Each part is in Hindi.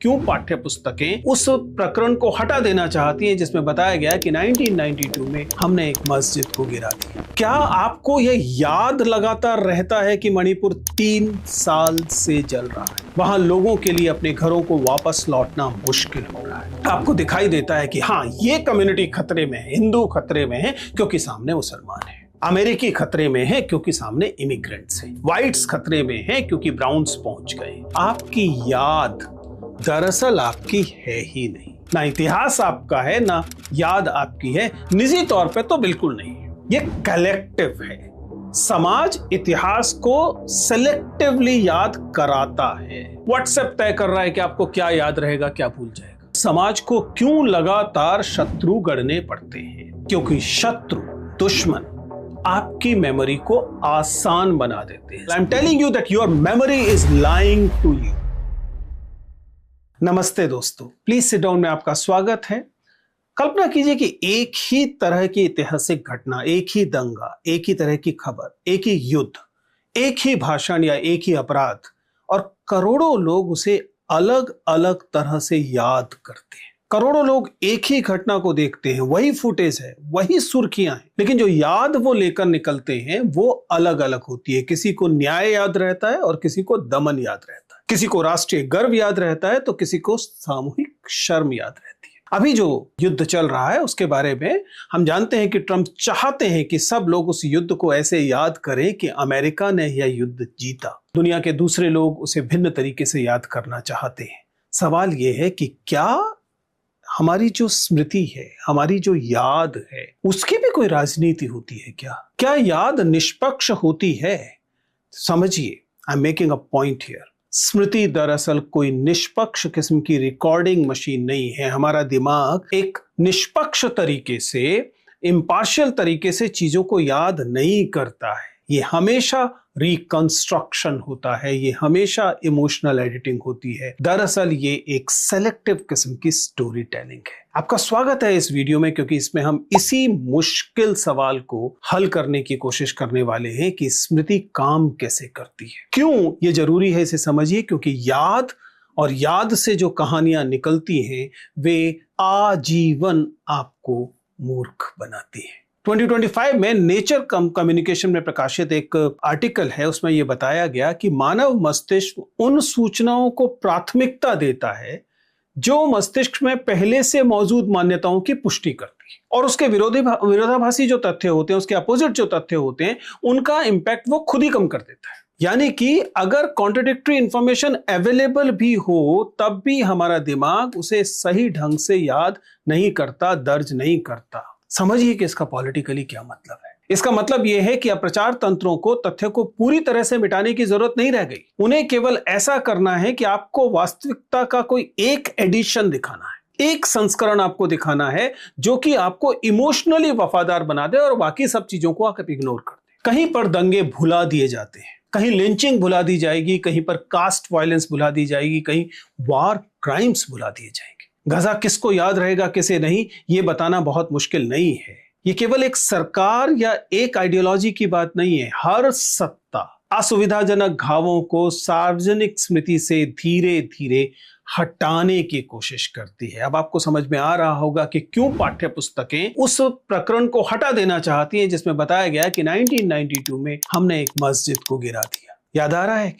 क्यों पाठ्य पुस्तकें उस प्रकरण को हटा देना चाहती हैं जिसमें बताया गया कि 1992 में हमने एक मस्जिद को गिरा दिया। क्या आपको यह याद लगातार रहता है कि मणिपुर 3 साल से जल रहा है, वहां लोगों के लिए अपने घरों को वापस लौटना मुश्किल हो रहा है। आपको दिखाई देता है कि हाँ, ये कम्युनिटी खतरे में है, हिंदू खतरे में है क्योंकि सामने मुसलमान है, अमेरिकी खतरे में है क्योंकि सामने इमिग्रेंट्स हैं, व्हाइट्स खतरे में है क्योंकि ब्राउन्स पहुंच गए। आपकी याद दरअसल आपकी है ही नहीं, ना इतिहास आपका है ना याद आपकी है, निजी तौर पे तो बिल्कुल नहीं है, ये कलेक्टिव है। समाज इतिहास को सेलेक्टिवली याद कराता है। व्हाट्सएप तय कर रहा है कि आपको क्या याद रहेगा, क्या भूल जाएगा। समाज को क्यों लगातार शत्रु गढ़ने पड़ते हैं? क्योंकि शत्रु, दुश्मन आपकी मेमोरी को आसान बना देते हैं। I am telling you that your memory is lying to you. नमस्ते दोस्तों, प्लीज सिट डाउन में आपका स्वागत है। कल्पना कीजिए कि एक ही तरह की ऐतिहासिक घटना, एक ही दंगा, एक ही तरह की खबर, एक ही युद्ध, एक ही भाषण या एक ही अपराध, और करोड़ों लोग उसे अलग अलग तरह से याद करते हैं। करोड़ों लोग एक ही घटना को देखते हैं, वही फुटेज है, वही सुर्खियां हैं, लेकिन जो याद वो लेकर निकलते हैं वो अलग अलग होती है। किसी को न्याय याद रहता है और किसी को दमन याद रहता है, किसी को राष्ट्रीय गर्व याद रहता है तो किसी को सामूहिक शर्म याद रहती है। अभी जो युद्ध चल रहा है उसके बारे में हम जानते हैं कि ट्रंप चाहते हैं कि सब लोग उस युद्ध को ऐसे याद करें कि अमेरिका ने यह युद्ध जीता। दुनिया के दूसरे लोग उसे भिन्न तरीके से याद करना चाहते हैं। सवाल यह है कि क्या हमारी जो स्मृति है, हमारी जो याद है, उसकी भी कोई राजनीति होती है क्या? क्या याद निष्पक्ष होती है? समझिए, I am making a point here. Smriti दरअसल कोई निष्पक्ष किस्म की रिकॉर्डिंग मशीन नहीं है। हमारा दिमाग एक निष्पक्ष तरीके से, इम्पार्शियल तरीके से चीजों को याद नहीं करता है। ये हमेशा रिकंस्ट्रक्शन होता है, ये हमेशा इमोशनल एडिटिंग होती है। दरअसल ये एक सेलेक्टिव किस्म की स्टोरी टेलिंग है। आपका स्वागत है इस वीडियो में, क्योंकि इसमें हम इसी मुश्किल सवाल को हल करने की कोशिश करने वाले हैं कि स्मृति काम कैसे करती है। क्यों ये जरूरी है इसे समझिए, क्योंकि याद और याद से जो कहानियां निकलती हैं वे आजीवन आपको मूर्ख बनाती हैं। 2025 में नेचर कम्युनिकेशन में प्रकाशित एक आर्टिकल है, उसमें यह बताया गया कि मानव मस्तिष्क उन सूचनाओं को प्राथमिकता देता है जो मस्तिष्क में पहले से मौजूद मान्यताओं की पुष्टि करती है, और उसके विरोधाभासी जो तथ्य होते हैं, उसके अपोजिट जो तथ्य होते हैं, उनका इंपैक्ट वो खुद ही कम कर देता है। यानी कि अगर कॉन्ट्राडिक्टरी इंफॉर्मेशन अवेलेबल भी हो तब भी हमारा दिमाग उसे सही ढंग से याद नहीं करता, दर्ज नहीं करता। समझिए कि इसका पॉलिटिकली क्या मतलब है। इसका मतलब यह है कि अब प्रचार तंत्रों को तथ्य को पूरी तरह से मिटाने की जरूरत नहीं रह गई। उन्हें केवल ऐसा करना है कि आपको वास्तविकता का कोई एक एडिशन दिखाना है, एक संस्करण आपको दिखाना है जो कि आपको इमोशनली वफादार बना दे और बाकी सब चीजों को आप इग्नोर कर दे। कहीं पर दंगे भुला दिए जाते हैं, कहीं लिंचिंग भुला दी जाएगी, कहीं पर कास्ट वायलेंस भुला दी जाएगी, कहीं वार क्राइम्स भुला दिए जाएंगे। गजा किसको याद रहेगा, किसे नहीं, ये बताना बहुत मुश्किल नहीं है। ये केवल एक सरकार या एक आइडियोलॉजी की बात नहीं है। हर सत्ता असुविधाजनक घावों को सार्वजनिक स्मृति से धीरे धीरे हटाने की कोशिश करती है। अब आपको समझ में आ रहा होगा कि क्यों पाठ्य पुस्तकें उस प्रकरण को हटा देना चाहती हैं जिसमें बताया गया कि 1992 में हमने एक मस्जिद को गिरा दिया। याद आ रहा है?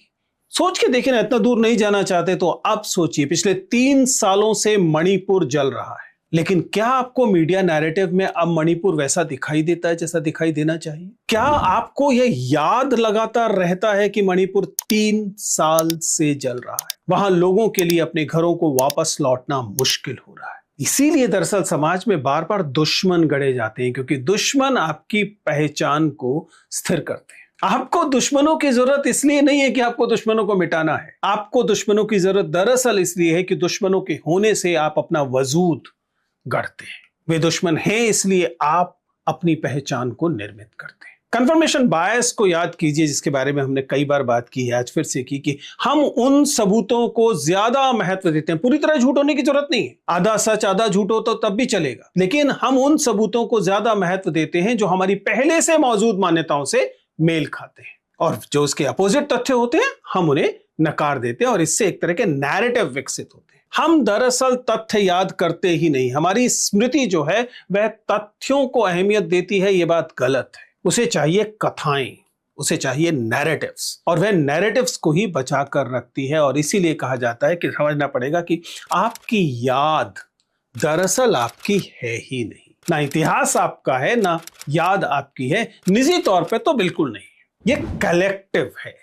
सोच के देखिए ना, इतना दूर नहीं जाना चाहते तो अब सोचिए, पिछले 3 सालों से मणिपुर जल रहा है, लेकिन क्या आपको मीडिया नैरेटिव में अब मणिपुर वैसा दिखाई देता है जैसा दिखाई देना चाहिए? क्या आपको यह याद लगातार रहता है कि मणिपुर 3 साल से जल रहा है, वहां लोगों के लिए अपने घरों को वापस लौटना मुश्किल हो रहा है? इसीलिए दरअसल समाज में बार बार दुश्मन गढ़े जाते हैं, क्योंकि दुश्मन आपकी पहचान को स्थिर करते हैं। आपको दुश्मनों की जरूरत इसलिए नहीं है कि आपको दुश्मनों को मिटाना है। आपको दुश्मनों की जरूरत दरअसल इसलिए है कि दुश्मनों के होने से आप अपना वजूद गढ़ते हैं। वे दुश्मन हैं इसलिए आप अपनी पहचान को निर्मित करते हैं। कंफर्मेशन बायस को याद कीजिए, जिसके बारे में हमने कई बार बात की है, आज फिर से की, कि हम उन सबूतों को ज्यादा महत्व देते हैं। पूरी तरह झूठ होने की जरूरत नहीं है, आधा सच आधा झूठ हो तो तब भी चलेगा, लेकिन हम उन सबूतों को ज्यादा महत्व देते हैं जो हमारी पहले से मौजूद मान्यताओं से मेल खाते हैं, और जो उसके अपोजिट तथ्य होते हैं हम उन्हें नकार देते हैं, और इससे एक तरह के नैरेटिव विकसित होते हैं। हम दरअसल तथ्य याद करते ही नहीं। हमारी स्मृति जो है वह तथ्यों को अहमियत देती है, यह बात गलत है। उसे चाहिए कथाएं, उसे चाहिए नैरेटिव्स, और वह नैरेटिव्स को ही बचा कर रखती है। और इसीलिए कहा जाता है कि समझना पड़ेगा कि आपकी याद दरअसल आपकी है ही नहीं। ना इतिहास आपका है, ना याद आपकी है। निजी तौर पे तो बिल्कुल नहीं, ये कलेक्टिव है।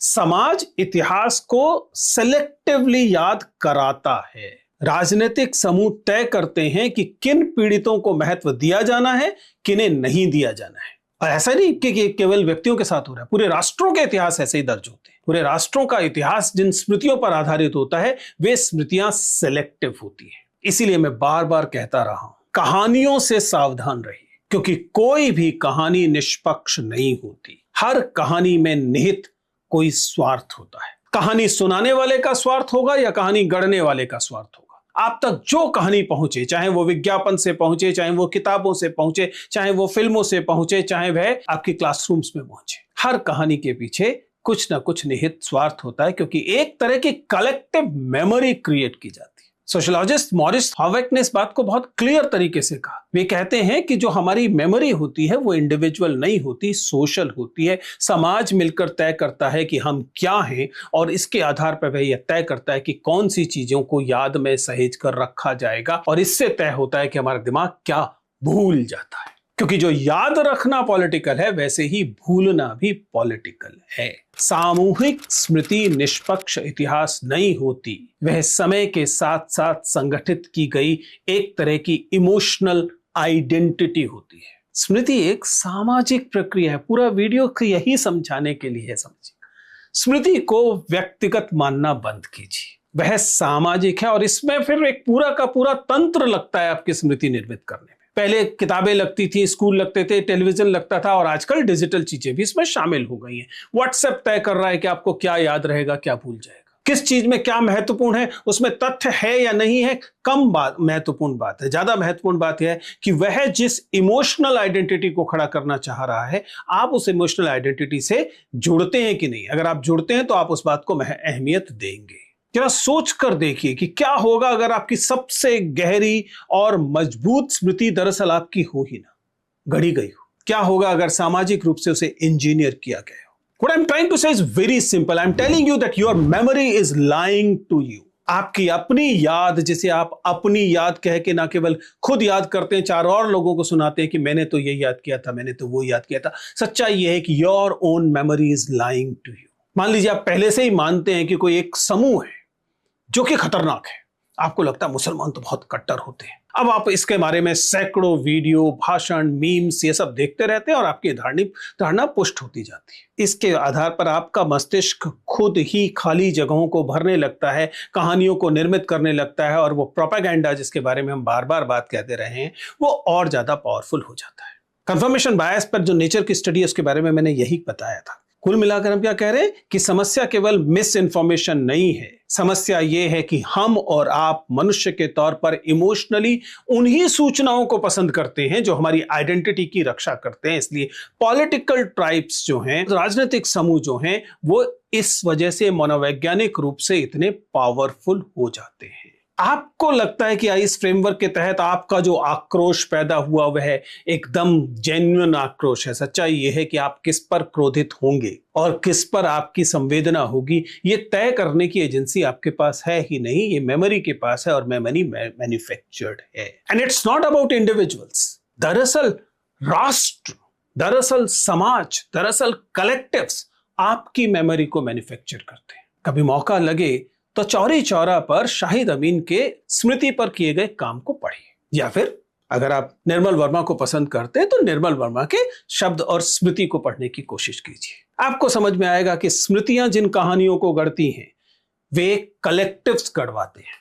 समाज इतिहास को सेलेक्टिवली याद कराता है। राजनीतिक समूह तय करते हैं कि किन पीड़ितों को महत्व दिया जाना है, किन्हें नहीं दिया जाना है। और ऐसा नहीं कि केवल व्यक्तियों के साथ हो रहा है, पूरे राष्ट्रों के इतिहास ऐसे ही दर्ज होते हैं। पूरे राष्ट्रों का इतिहास जिन स्मृतियों पर आधारित होता है वे स्मृतियां सेलेक्टिव होती हैं। इसीलिए मैं बार बार कहता रहा हूं, कहानियों से सावधान रहिए, क्योंकि कोई भी कहानी निष्पक्ष नहीं होती। हर कहानी में निहित कोई स्वार्थ होता है। कहानी सुनाने वाले का स्वार्थ होगा या कहानी गढ़ने वाले का स्वार्थ होगा। आप तक जो कहानी पहुंचे, चाहे वो विज्ञापन से पहुंचे, चाहे वो किताबों से पहुंचे, चाहे वो फिल्मों से पहुंचे, चाहे वह आपकी क्लासरूम्स में पहुंचे, हर कहानी के पीछे कुछ ना कुछ निहित स्वार्थ होता है, क्योंकि एक तरह की कलेक्टिव मेमोरी क्रिएट की जाती है। सोशलॉजिस्ट मॉरिस हॉवेक ने इस बात को बहुत क्लियर तरीके से कहा। वे कहते हैं कि जो हमारी मेमोरी होती है वो इंडिविजुअल नहीं होती, सोशल होती है। समाज मिलकर तय करता है कि हम क्या हैं, और इसके आधार पर वह यह तय करता है कि कौन सी चीजों को याद में सहेज कर रखा जाएगा, और इससे तय होता है कि हमारा दिमाग क्या भूल जाता है। क्योंकि जो याद रखना पॉलिटिकल है, वैसे ही भूलना भी पॉलिटिकल है। सामूहिक स्मृति निष्पक्ष इतिहास नहीं होती, वह समय के साथ साथ संगठित की गई एक तरह की इमोशनल आइडेंटिटी होती है। स्मृति एक सामाजिक प्रक्रिया है। पूरा वीडियो यही समझाने के लिए है। समझिए, स्मृति को व्यक्तिगत मानना बंद कीजिए, वह सामाजिक है। और इसमें फिर एक पूरा का पूरा तंत्र लगता है आपकी स्मृति निर्मित करने में। पहले किताबें लगती थी, स्कूल लगते थे, टेलीविजन लगता था, और आजकल डिजिटल चीजें भी इसमें शामिल हो गई हैं। व्हाट्सएप तय कर रहा है कि आपको क्या याद रहेगा, क्या भूल जाएगा, किस चीज में क्या महत्वपूर्ण है, उसमें तथ्य है या नहीं है, कम बात महत्वपूर्ण बात है। ज्यादा महत्वपूर्ण बात यह है कि वह जिस इमोशनल आइडेंटिटी को खड़ा करना चाह रहा है, आप उस इमोशनल आइडेंटिटी से जुड़ते हैं कि नहीं। अगर आप जुड़ते हैं तो आप उस बात को अहमियत देंगे। जरा सोच कर देखिए कि क्या होगा अगर आपकी सबसे गहरी और मजबूत स्मृति दरअसल आपकी हो ही ना, गढ़ी गई हो। क्या होगा अगर सामाजिक रूप से उसे इंजीनियर किया गया हो। What I'm trying to say is very simple. I'm telling you that your memory is lying to you. आपकी अपनी याद, जिसे आप अपनी याद कह के ना केवल खुद याद करते हैं, चार और लोगों को सुनाते हैं कि मैंने तो ये याद किया था, मैंने तो वो याद किया था। सच्चाई ये है कि your own memory is lying to you. मान लीजिए आप पहले से ही मानते हैं कि कोई एक समूह है जो कि खतरनाक है। आपको लगता है मुसलमान तो बहुत कट्टर होते हैं। अब आप इसके बारे में सैकड़ों वीडियो, भाषण, मीम्स ये सब देखते रहते हैं और आपकी धारणा पुष्ट होती जाती है। इसके आधार पर आपका मस्तिष्क खुद ही खाली जगहों को भरने लगता है, कहानियों को निर्मित करने लगता है, और वो प्रोपेगेंडा जिसके बारे में हम बार बार बात कहते रहे हैं, वो और ज्यादा पावरफुल हो जाता है। कंफर्मेशन बायस पर जो नेचर की स्टडी है उसके बारे में मैंने यही बताया था। कुल मिलाकर हम क्या कह रहे हैं कि समस्या केवल मिस इन्फॉर्मेशन नहीं है। समस्या यह है कि हम और आप मनुष्य के तौर पर इमोशनली उन्हीं सूचनाओं को पसंद करते हैं जो हमारी आइडेंटिटी की रक्षा करते हैं। इसलिए पॉलिटिकल ट्राइब्स जो हैं, राजनीतिक समूह जो हैं, वो इस वजह से मनोवैज्ञानिक रूप से इतने पावरफुल हो जाते हैं। आपको लगता है कि इस फ्रेमवर्क के तहत आपका जो आक्रोश पैदा हुआ वह एकदम जेन्युइन आक्रोश है। सच्चाई यह है कि आप किस पर क्रोधित होंगे और किस पर आपकी संवेदना होगी, ये तय करने की एजेंसी आपके पास है ही नहीं, ये मेमोरी के पास है, और मेमोरी मैन्युफैक्चर्ड है। And it's not about individuals. दरअसल राष्ट्र, दरअसल समाज, दरअसल कलेक्टिव्स आपकी मेमोरी को मैन्युफैक्चर करते हैं। कभी मौका लगे तो चौरी चौरा पर शाहिद अमीन के स्मृति पर किए गए काम को पढ़िए, या फिर अगर आप निर्मल वर्मा को पसंद करते हैं तो निर्मल वर्मा के शब्द और स्मृति को पढ़ने की कोशिश कीजिए। आपको समझ में आएगा कि स्मृतियां जिन कहानियों को गढ़ती हैं वे कलेक्टिव्स गढ़वाते हैं।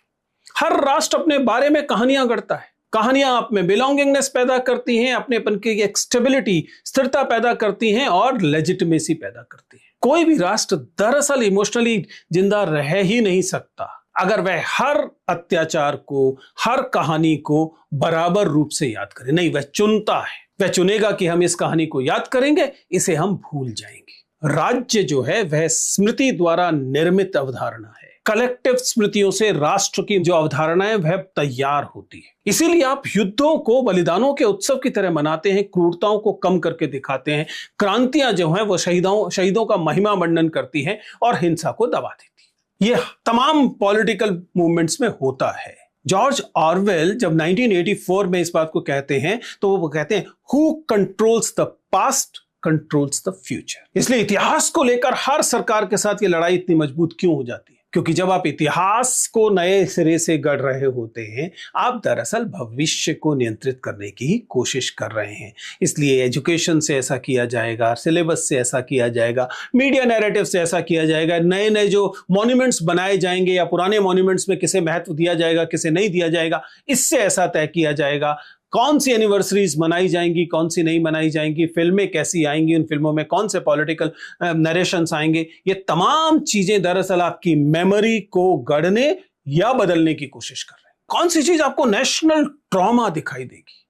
हर राष्ट्र अपने बारे में कहानियां गढ़ता है। कहानियां आप में बिलोंगिंगनेस पैदा करती हैं, अपनेपन की एक स्टेबिलिटी, स्थिरता पैदा करती हैं और लेजिटिमेसी पैदा करती हैं। कोई भी राष्ट्र दरअसल इमोशनली जिंदा रह ही नहीं सकता अगर वह हर अत्याचार को, हर कहानी को बराबर रूप से याद करे। नहीं, वह चुनता है। वह चुनेगा कि हम इस कहानी को याद करेंगे, इसे हम भूल जाएंगे। राज्य जो है वह स्मृति द्वारा निर्मित अवधारणा है। कलेक्टिव स्मृतियों से राष्ट्र की जो अवधारणाएं वह तैयार होती है। इसीलिए आप युद्धों को बलिदानों के उत्सव की तरह मनाते हैं, क्रूरताओं को कम करके दिखाते हैं, क्रांतियां जो हैं वो शहीदों का महिमा मंडन करती हैं और हिंसा को दबा देती है। यह तमाम पॉलिटिकल मूवमेंट्स में होता है। जॉर्ज ऑरवेल जब 1984 में इस बात को कहते हैं तो वो कहते हैं, who controls the past controls the future. इसलिए इतिहास को लेकर हर सरकार के साथ ये लड़ाई इतनी मजबूत क्यों हो जाती है? क्योंकि जब आप इतिहास को नए सिरे से गढ़ रहे होते हैं, आप दरअसल भविष्य को नियंत्रित करने की कोशिश कर रहे हैं। इसलिए एजुकेशन से ऐसा किया जाएगा, सिलेबस से ऐसा किया जाएगा, मीडिया नैरेटिव से ऐसा किया जाएगा, नए नए जो मॉन्यूमेंट्स बनाए जाएंगे या पुराने मॉन्यूमेंट्स में किसे महत्व दिया जाएगा, किसे नहीं दिया जाएगा, इससे ऐसा तय किया जाएगा। कौन सी एनिवर्सरीज मनाई जाएंगी, कौन सी नहीं मनाई जाएंगी, फिल्में कैसी आएंगी, उन फिल्मों में कौन से पॉलिटिकल नरेशंस आएंगे, ये तमाम चीजें दरअसल आपकी मेमोरी को गढ़ने या बदलने की कोशिश कर रहे हैं। कौन सी चीज आपको नेशनल ट्रॉमा दिखाई देगी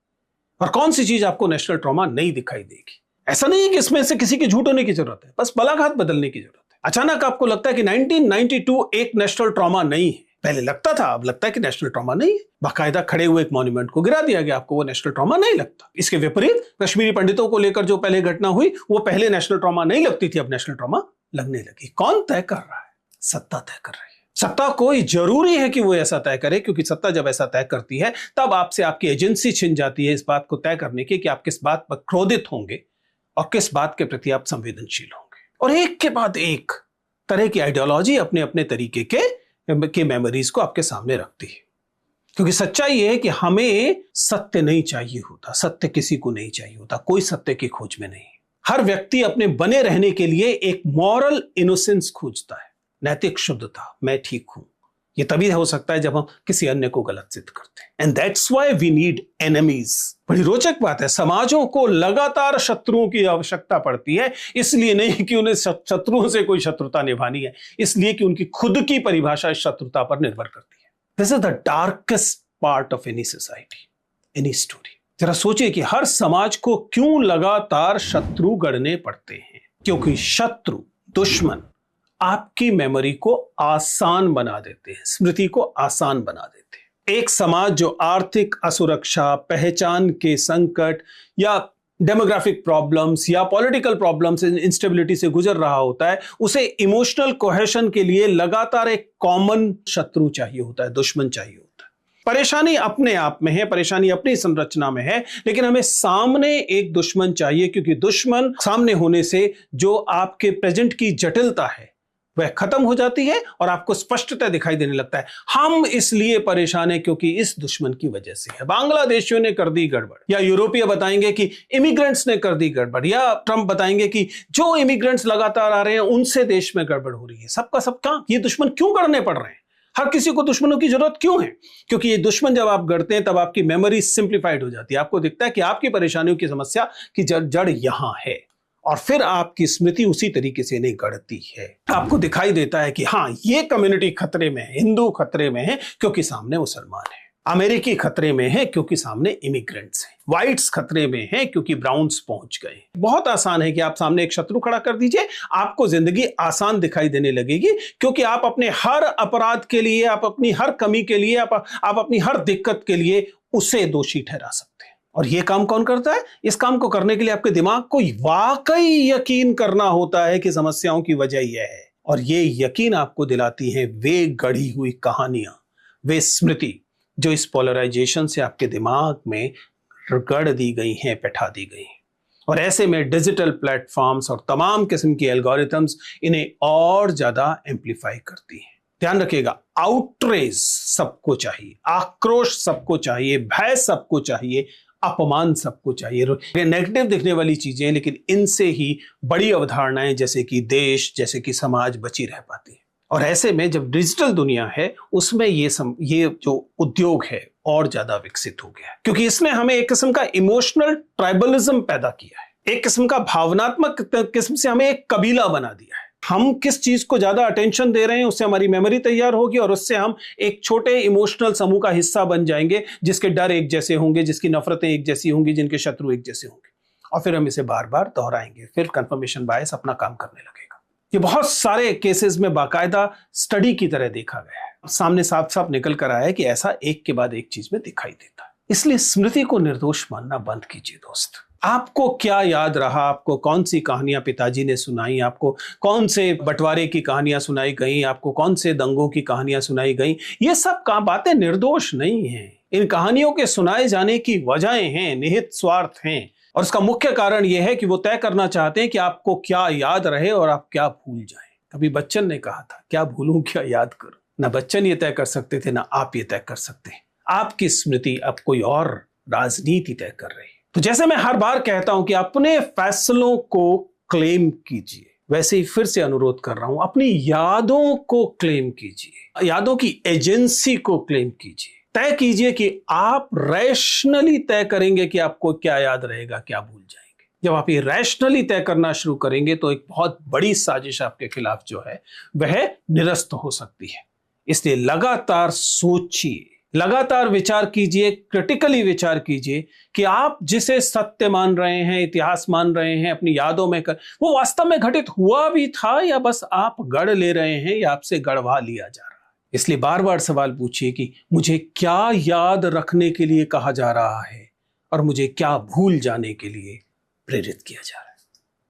और कौन सी चीज आपको नेशनल ट्रॉमा नहीं दिखाई देगी। ऐसा नहीं है कि इसमें से किसी की झूठ होने की जरूरत है, बस बलाघात बदलने की जरूरत है। अचानक आपको लगता है कि 1992 एक नेशनल ट्रॉमा नहीं है। पहले लगता था, अब लगता है कि नेशनल ट्रॉमा नहीं है। बाकायदा खड़े हुए एक मॉन्यूमेंट को गिरा दिया गया, आपको वो नेशनल ट्रॉमा नहीं लगता। इसके विपरीत कश्मीरी पंडितों को लेकर जो पहले घटना हुई, वो पहले नेशनल ट्रॉमा नहीं लगती थी, अब नेशनल ट्रॉमा लगने लगी। कौन तय कर रहा है? सत्ता तय कर रही है। सत्ता कोई जरूरी है कि वो ऐसा तय करे, क्योंकि सत्ता जब ऐसा तय करती है तब आपसे आपकी एजेंसी छिन जाती है इस बात को तय करने की कि आप किस बात पर क्रोधित होंगे और किस बात के प्रति आप संवेदनशील होंगे। और एक के बाद एक तरह की आइडियोलॉजी अपने अपने तरीके के मेमोरीज को आपके सामने रखती है। क्योंकि सच्चाई ये है कि हमें सत्य नहीं चाहिए होता, सत्य किसी को नहीं चाहिए होता, कोई सत्य की खोज में नहीं। हर व्यक्ति अपने बने रहने के लिए एक मॉरल इनोसेंस खोजता है, नैतिक शुद्धता, मैं ठीक हूं। ये तभी हो सकता है जब हम किसी अन्य को गलत सिद्ध करते हैं। And that's why we need enemies. बड़ी रोचक बात है, समाजों को लगातार शत्रुओं की आवश्यकता पड़ती है, इसलिए नहीं कि उन्हें शत्रुओं से कोई शत्रुता निभानी है, इसलिए कि उनकी खुद की परिभाषा इस शत्रुता पर निर्भर करती है। This is the darkest part of any society, any story. जरा सोचिए कि हर समाज को क्यों लगातार शत्रु गढ़ने पड़ते हैं? क्योंकि शत्रु, दुश्मन आपकी मेमोरी को आसान बना देते हैं, स्मृति को आसान बना देते हैं। एक समाज जो आर्थिक असुरक्षा, पहचान के संकट या डेमोग्राफिक प्रॉब्लम्स या पॉलिटिकल प्रॉब्लम्स, इंस्टेबिलिटी से गुजर रहा होता है, उसे इमोशनल कोहेशन के लिए लगातार एक कॉमन शत्रु चाहिए होता है, दुश्मन चाहिए होता है। परेशानी अपने आप में है, परेशानी अपनी संरचना में है, लेकिन हमें सामने एक दुश्मन चाहिए, क्योंकि दुश्मन सामने होने से जो आपके प्रेजेंट की जटिलता है वह खत्म हो जाती है और आपको स्पष्टता दिखाई देने लगता है। हम इसलिए परेशान हैं क्योंकि इस दुश्मन की वजह से है। बांग्लादेशियों ने कर दी गड़बड़, या यूरोपीय बताएंगे कि इमिग्रेंट्स ने कर दी गड़बड़, या ट्रंप बताएंगे कि जो इमिग्रेंट्स लगातार आ रहे हैं उनसे देश में गड़बड़ हो रही है। सबका सब काम, ये दुश्मन क्यों करने पड़ रहे हैं? हर किसी को दुश्मनों की जरूरत क्यों है? क्योंकि ये दुश्मन जब आप गढ़ते हैं तब आपकी मेमोरी सिंप्लीफाइड हो जाती है। आपको दिखता है कि आपकी परेशानियों की समस्या की जड़ यहां है, और फिर आपकी स्मृति उसी तरीके से नहीं गढ़ती है। आपको दिखाई देता है कि हाँ, ये कम्युनिटी खतरे में है, हिंदू खतरे में है क्योंकि सामने मुसलमान है, अमेरिकी खतरे में है क्योंकि सामने इमिग्रेंट्स हैं, व्हाइट्स खतरे में है क्योंकि ब्राउन्स पहुंच गए। बहुत आसान है कि आप सामने एक शत्रु खड़ा कर दीजिए, आपको जिंदगी आसान दिखाई देने लगेगी, क्योंकि आप अपने हर अपराध के लिए, आप अपनी हर कमी के लिए, आप अपनी हर दिक्कत के लिए उसे दोषी ठहरा सकते हैं। और यह काम कौन करता है? इस काम को करने के लिए आपके दिमाग को वाकई यकीन करना होता है कि समस्याओं की वजह यह है, और ये यकीन आपको दिलाती है वे गढ़ी हुई कहानियां, वे स्मृति जो इस पोलराइजेशन से आपके दिमाग में गढ़ दी गई हैं, बैठा दी गई हैं। और ऐसे में डिजिटल प्लेटफॉर्म्स और तमाम किस्म की एल्गोरिथम्स इन्हें और ज्यादा एम्पलीफाई करती हैं। ध्यान रखिएगा, आउटरेज सबको चाहिए, आक्रोश सबको चाहिए, भय सबको चाहिए, अपमान सबको चाहिए, नेगेटिव दिखने वाली चीजें, लेकिन इनसे ही बड़ी अवधारणाएं जैसे कि देश, जैसे कि समाज बची रह पाती है। और ऐसे में जब डिजिटल दुनिया है, उसमें ये जो उद्योग है और ज्यादा विकसित हो गया है, क्योंकि इसने हमें एक किस्म का इमोशनल ट्राइबलिज्म पैदा किया है, एक किस्म का भावनात्मक किस्म से हमें एक कबीला बना दिया है। हम किस चीज को ज्यादा अटेंशन दे रहे हैं, उससे हमारी मेमोरी तैयार होगी और उससे हम एक छोटे इमोशनल समूह का हिस्सा बन जाएंगे, जिसके डर एक जैसे होंगे, जिसकी नफरतें एक जैसी होंगी, जिनके शत्रु एक जैसे होंगे, और फिर हम इसे बार बार दोहराएंगे, फिर कंफर्मेशन बायस अपना काम करने लगेगा। ये बहुत सारे केसेस में बाकायदा स्टडी की तरह देखा गया है। सामने साफ साफ निकल कर आया है कि ऐसा एक के बाद एक चीज में दिखाई देता है। इसलिए स्मृति को निर्दोष मानना बंद कीजिए दोस्त। आपको क्या याद रहा, आपको कौन सी कहानियां पिताजी ने सुनाई, आपको कौन से बंटवारे की कहानियां सुनाई गई, आपको कौन से दंगों की कहानियां सुनाई गई, ये सब बातें निर्दोष नहीं हैं। इन कहानियों के सुनाए जाने की वजहें हैं, निहित स्वार्थ हैं, और इसका मुख्य कारण यह है कि वो तय करना चाहते हैं कि आपको क्या याद रहे और आप क्या भूल जाएं। कभी बच्चन ने कहा था, क्या भूलूं क्या याद करूं। ना बच्चन ये तय कर सकते थे, ना आप ये तय कर सकते हैं। आपकी स्मृति अब कोई और राजनीति तय कर रही है। तो जैसे मैं हर बार कहता हूं कि अपने फैसलों को क्लेम कीजिए, वैसे ही फिर से अनुरोध कर रहा हूं, अपनी यादों को क्लेम कीजिए, यादों की एजेंसी को क्लेम कीजिए। तय कीजिए कि आप रैशनली तय करेंगे कि आपको क्या याद रहेगा, क्या भूल जाएंगे। जब आप ये रैशनली तय करना शुरू करेंगे तो एक बहुत बड़ी साजिश आपके खिलाफ जो है वह निरस्त हो सकती है। इसलिए लगातार सोचिए, लगातार विचार कीजिए, क्रिटिकली विचार कीजिए कि आप जिसे सत्य मान रहे हैं, इतिहास मान रहे हैं अपनी यादों में वो वास्तव में घटित हुआ भी था या बस आप गढ़ ले रहे हैं या आपसे गढ़वा लिया जा रहा है। इसलिए बार बार सवाल पूछिए कि मुझे क्या याद रखने के लिए कहा जा रहा है और मुझे क्या भूल जाने के लिए प्रेरित किया जा रहा है।